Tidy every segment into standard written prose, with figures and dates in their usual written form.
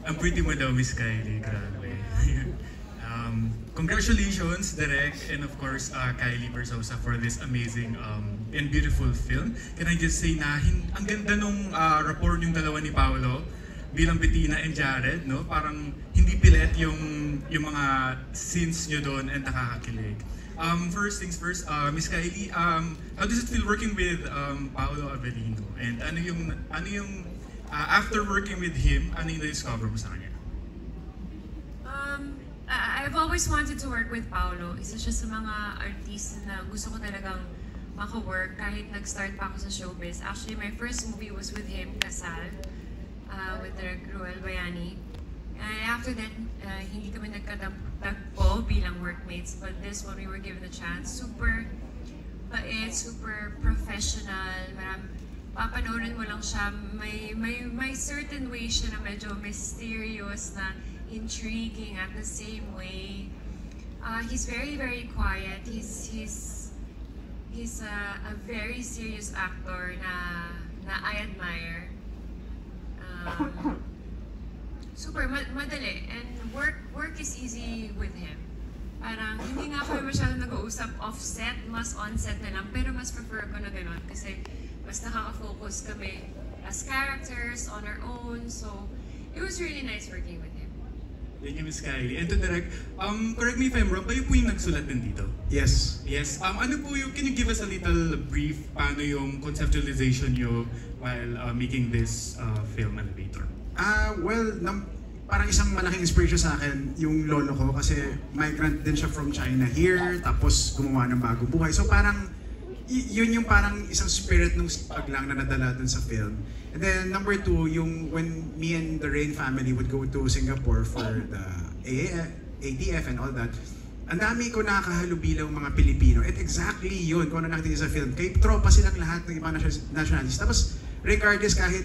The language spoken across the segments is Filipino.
Ang pretty mo daw, Miss Kylie. Grabe. Congratulations, Direk, and of course, Kylie Versosa for this amazing and beautiful film. Can I just say na ang ganda nung rapport yung dalawa ni Paolo bilang Bettina and Jared, no? Parang hindi pilit yung mga scenes nyo doon and nakakakilig. First things first, Miss Kylie, how does it feel working with Paolo Avellino? And ano yung after working with him, ano yung na-discover mo sa kanya? I've always wanted to work with Paolo. Isa siya sa mga artista na gusto ko talagang maka-work kahit nag-start pa ako sa showbiz. Actually, my first movie was with him, Kasal, with Direk Ruel Bayani. And after that, hindi kami nagkatagpo bilang workmates. But this one, we were given a chance. Super bait, super professional. Papanoorin mo lang siya, may certain way siya na medyo mysterious, na intriguing at the same way. He's very, very quiet. He's a very serious actor na I admire. Super madali, and work is easy with him. Parang hindi nga kami masyadong nag-uusap off-set, mas on-set na lang, pero mas prefer ko na gano'n kasi mas nakaka-focus kami as characters on our own. So it was really nice working with him. Thank you, Miss Kylie. And to Direk, correct me if I'm wrong, kayo po yung nagsulat din dito? Yes. Yes. Ano po yung, can you give us a little brief paano yung conceptualization nyo while making this film, Elevator? Well, parang isang malaking inspiration sa akin yung lolo ko kasi migrant din siya from China here, tapos gumawa ng bagong buhay. So parang yun yung parang isang spirit ng sipag lang na nadala dun sa film. And then number two, yung when me and the Rain family would go to Singapore for the ADF and all that, ang dami ko nakakahalubilang mga Pilipino. At exactly yun, kung ano nakita sa film. Kay tropa silang lahat ng ibang nationalities. Tapos regardless kahit,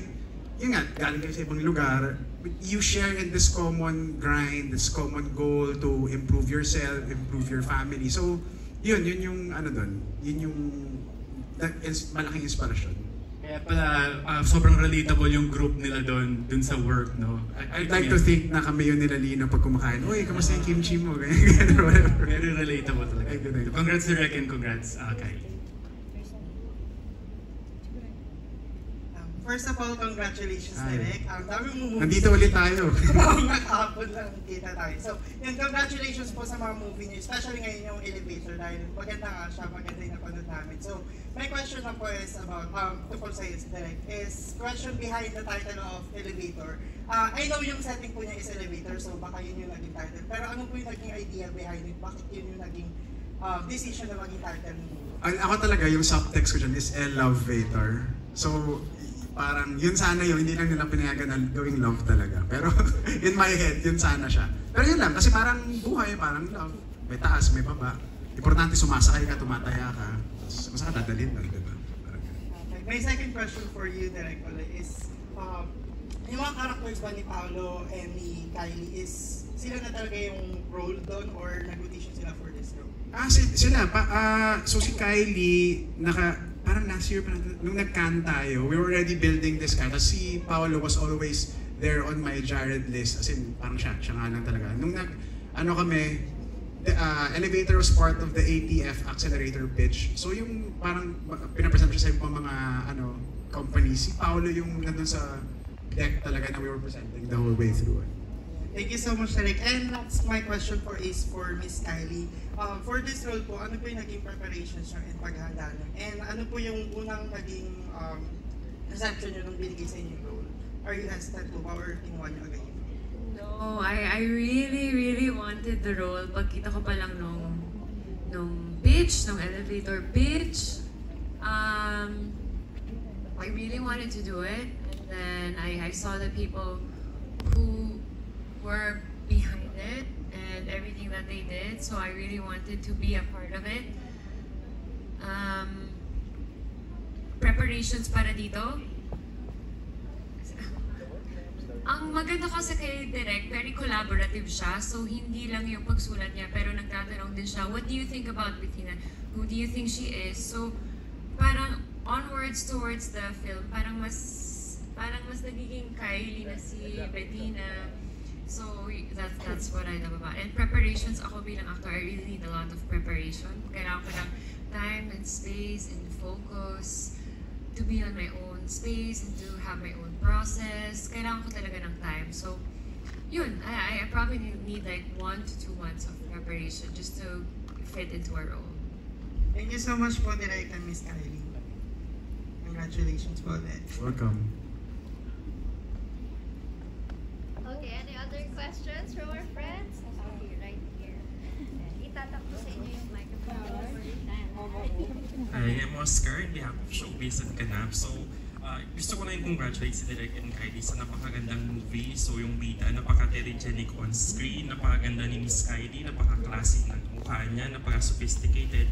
yun nga, galing kayo sa ibang lugar, you share in this common grind, this common goal to improve yourself, improve your family. So, yun yung ano doon, yun yung malaking inspirasyon. Kaya pala, sobrang relatable yung group nila dun sa work, no? I'd like to think na kami yun nila Lino pag kumakain, uy, kamusta yung kimchi mo? Ganyan, whatever. Very relatable talaga. Congrats, Direk, and congrats, Kylie. First of all, congratulations, Direk. Ang dami mong movies. Nandito ulit tayo. Nakahapon lang kita tayo. So, yun, congratulations po sa mga movie niyo, especially ngayon yung Elevator dahil maganda nga siya, maganda yung napanood namin. So, my question na po is about, tungkol sa iyo, Direk, is question behind the title of Elevator. I know yung setting po niya is Elevator, so baka yun yung naging title. Pero ano po yung naging idea behind it? Bakit yun yung naging decision na maging title mo? Ako talaga, yung subtext ko dyan is Elevator. So, parang yun sana yun, hindi lang nila pinayagan na gawing love talaga. Pero in my head, yun sana siya. Pero yun lang, kasi parang buhay, parang love. May taas, may baba. Importante sumasakay ka, tumataya ka. Kung saan dadalhin lang, diba? Okay. My second question for you, Direk, is yung mga characters ba ni Paolo and ni Kylie is sila na talaga yung role doon or nag-audition sila for this role? Sila. So si Kylie, parang last year, nung nag-can tayo, we were already building this kind. Tapos si Paolo was always there on my Jared list. As in, parang siya nga lang talaga. Nung Elevator was part of the ATF accelerator pitch. So yung parang pinapresent siya sa ibang mga companies. Si Paolo yung nandun sa deck talaga na we were presenting the whole way through. Thank you so much, Derek. And that's my question for Miss Kylie. For this role po, ano po yung naging preparations nyo and paghahanda nyo? And ano po yung unang naging reception nyo nung binigay sa inyong role? Are you hesitant po ba or kinuha nyo agad yun? No, I really, really wanted the role. Pagkita ko pa lang nung pitch, nung elevator pitch, I really wanted to do it. And then I saw the people who were behind it and everything that they did, so I really wanted to be a part of it. Preparations para dito. Ang maganda kasi kay Direk, very collaborative siya, so hindi lang yung pagsulat niya, pero nagtatanong din siya, what do you think about Bettina? Who do you think she is? So parang onward towards the film, parang mas nagiging Kylie na si Bettina. So that's what I love about it. And preparations, ako bilang actor, I really need a lot of preparation. Kailangan ko ng time and space and focus to be on my own space and to have my own process. Kailangan ko talaga ng time. So yun, I probably need like 1 to 2 months of preparation just to fit into our role. Thank you so much po, Direk and Miss Kylie. Congratulations po ulit. Welcome. Okay, any other questions from our friends? Okay, right here. Itatakbo sa inyo yung microphone. I am Oscar on behalf of Showbiz at Ganap. So, gusto ko na yung congratulate si Direk and Kylie sa napakagandang movie. So, yung bida, napaka-telegenic on screen, napakaganda ni Miss Kylie, napaka-classic ng mukha niya, napaka-sophisticated.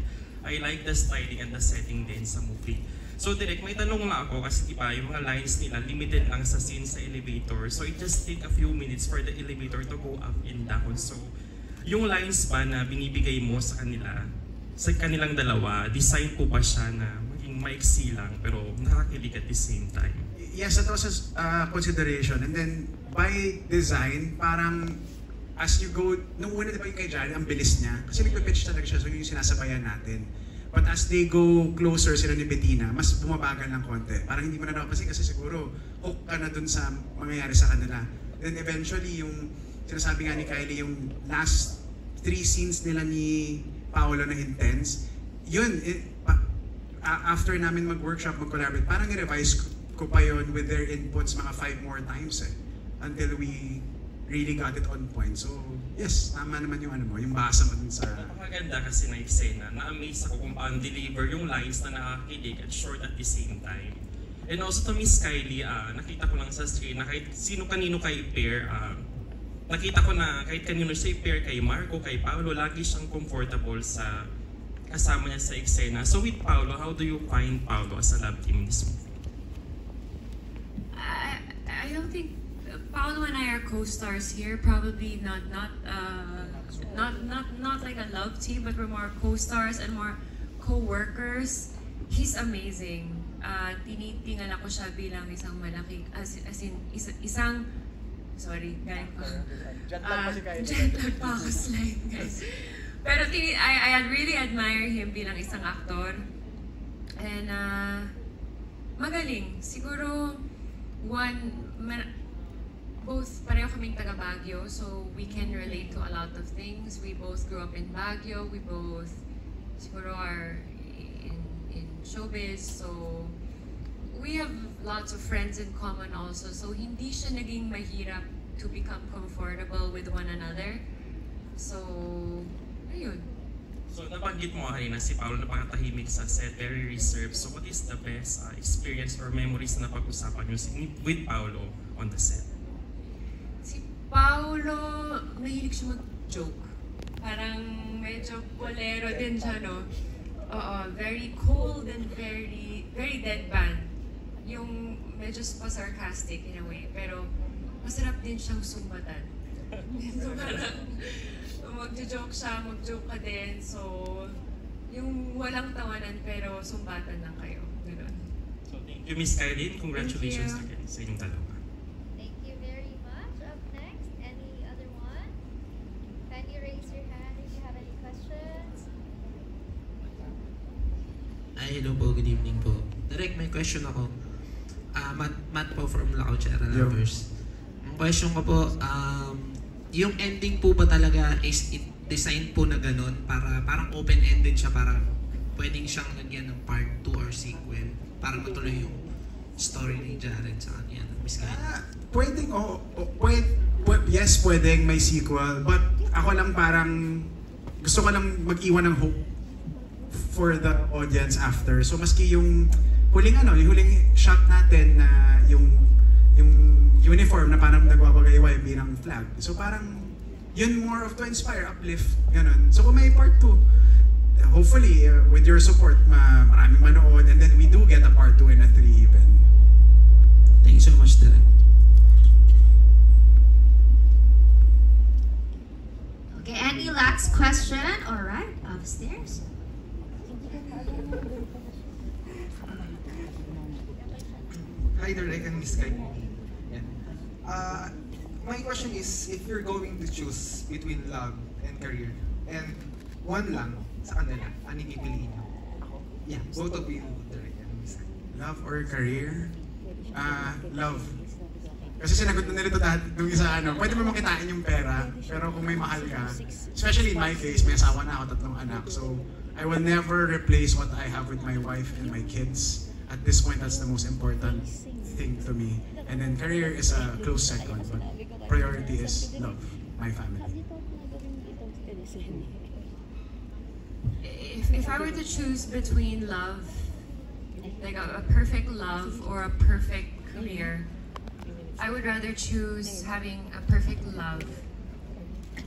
I like the styling and the setting din sa movie. So Direk, may tanong lang ako kasi diba yung mga lines nila limited lang sa scene sa elevator. So it just take a few minutes for the elevator to go up and down. So yung lines ba na binibigay mo sa kanilang dalawa, design po ba siya na maging maiksi lang pero nakakilig at the same time? Yes, that was a consideration. And then, by design, parang as you go, nung una diba yung kay Jared, ang bilis niya. Kasi nagpe-pitch talaga siya, so yung sinasabayan natin. But as they go closer sila ni Bettina, mas bumabagal ng konti. Parang hindi mo na napapansin kasi siguro hook ka na dun sa mangyayari sa kanila. Then eventually, yung sinasabi nga ni Kylie, yung last 3 scenes nila ni Paolo na intense, yun, after namin mag-workshop, mag-collaborate, parang i-revise ko pa yun with their inputs mga 5 more times until we really got it on point. So, yes, tama naman yung yung basa mo dun sa... Napakaganda kasi na eksena. Na-amaze ako kung paano deliver yung lines na nakakilig at short at the same time. And also to Miss Kylie, nakita ko lang sa screen na kahit sino-kanino kay pair, nakita ko na kahit kanino siya pair kay Marco, kay Paolo, lagi siyang comfortable sa kasama niya sa eksena. So with Paolo, how do you find Paolo as a love team in this movie? I don't think Paolo and I are co-stars here. Probably not like a love team, but we're more co-stars and more co-workers. He's amazing. Tinitingnan ako siya bilang isang malaki, isang sorry, galing pa. Jet lag pa ako slide, guys. Pero I really admire him bilang isang aktor. And magaling. Siguro both pareho kaming taga Baguio, so we can relate to a lot of things. We both grew up in Baguio. We both siguro are in showbiz, so we have lots of friends in common also. So hindi siya naging mahirap to become comfortable with one another. So ayun. So nabanggit mo kanina si Paolo napakatahimik sa set, very reserved. So what is the best experience or memories na napag-usapan niyo with Paolo on the set? Si Paolo, mahilig siya mag-joke. Parang medyo bolero din siya, no? Oo, very cold and very deadpan. Yung medyo pa-sarcastic in a way, pero masarap din siyang sumbatan. So parang mag-joke siya, mag-joke ka din. So, yung walang tawanan pero sumbatan lang kayo. Ganun. So thank you, Miss Kylie. Congratulations again sa inyong dalawa. Thank you very much. Up next, any other one? Can you raise your hand if you have any questions? Ay, hello po. Good evening po. Direk, may question ako. Matt po from Lacochera Lovers. Ang question ko po, yung ending po ba talaga is it designed po na ganun? Parang open-ended siya, parang pwedeng siyang lagyan ng part 2 or sequel para matuloy yung story ni Jared sa kanya, Miss Kylie. Pwedeng, yes, pwedeng may sequel. But ako lang parang, gusto ko lang mag-iwan ng hope for the audience after. So maski yung huling shot natin na yung uniform na parang nagwawagayway bilang flag. So parang yun more of to inspire, uplift, ganun. So kung may part 2, hopefully with your support, maraming manood, and then we do get a part 2 and a 3 even. Thank you so much, Direk. Okay, any last question? All right, upstairs. either I can Miss Kai movie. Yan. My question is, if you're going to choose between love and career, and one lang sa kanila, ano yung pipiliin niyo? Yeah, both of you, Direk and Miss Kai. Love or career? Love. Kasi sinagot na nila ito dahil nung isa pwede mo makitain yung pera, pero kung may mahal ka, especially in my case, may asawa na ako, 3 anak, so I will never replace what I have with my wife and my kids. At this point, that's the most important thing to me. And then career is a close second, but priority is love, my family. If I were to choose between love, like a perfect love or a perfect career, I would rather choose having a perfect love,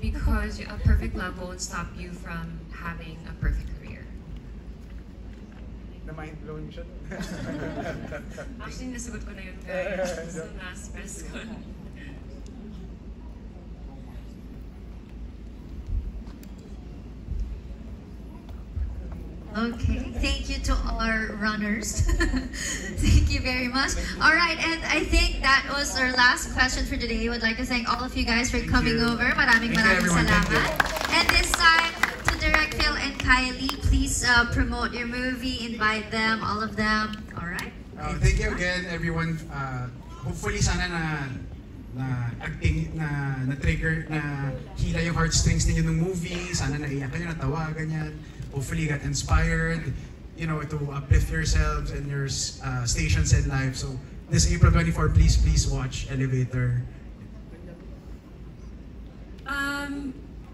because a perfect love won't stop you from having a perfect career. Na-mind-blowing siya. Actually, nasagot ko na yun, guys. So, na-stress ko. Okay, thank you to our runners. Thank you very much. All right, and I think that was our last question for today. I would like to thank all of you guys for coming over. Maraming salamat. And this time, to Direk Phil and Kylie, please promote your movie, invite them, all of them. All right? Thank you again, everyone. Hopefully, sana na-trigger, na hila yung heartstrings ninyo ng movie. Sana naiyak kayo, natawa, ganyan. Hopefully you got inspired, to uplift yourselves and your stations in life. So this April 24, please watch Elevator.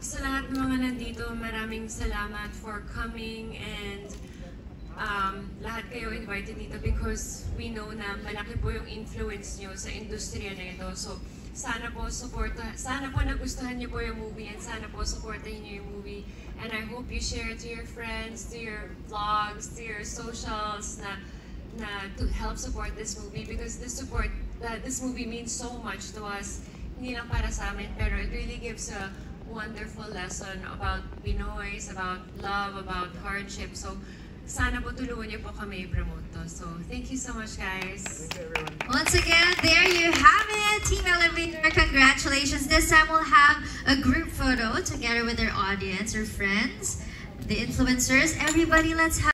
Sa lahat ng mga nandito, maraming salamat for coming, and lahat kayo invited dito because we know na malaki po yung influence nyo sa industriya na ito. So sana po nagustuhan niyo po yung movie, and sana po supportahin niyo yung movie. And I hope you share it to your friends, to your vlogs, to your socials, to help support this movie, because this movie means so much to us. Hindi lang para sa amin, pero it really gives a wonderful lesson about Pinoys, about love, about hardship. So sana po tulungan niyo po kami i-promote to. So thank you so much, guys. Thank you, everyone. Once again, there you have it. Team Elevator, congratulations. This time we'll have a group photo together with our audience, our friends, the influencers. Everybody, let's have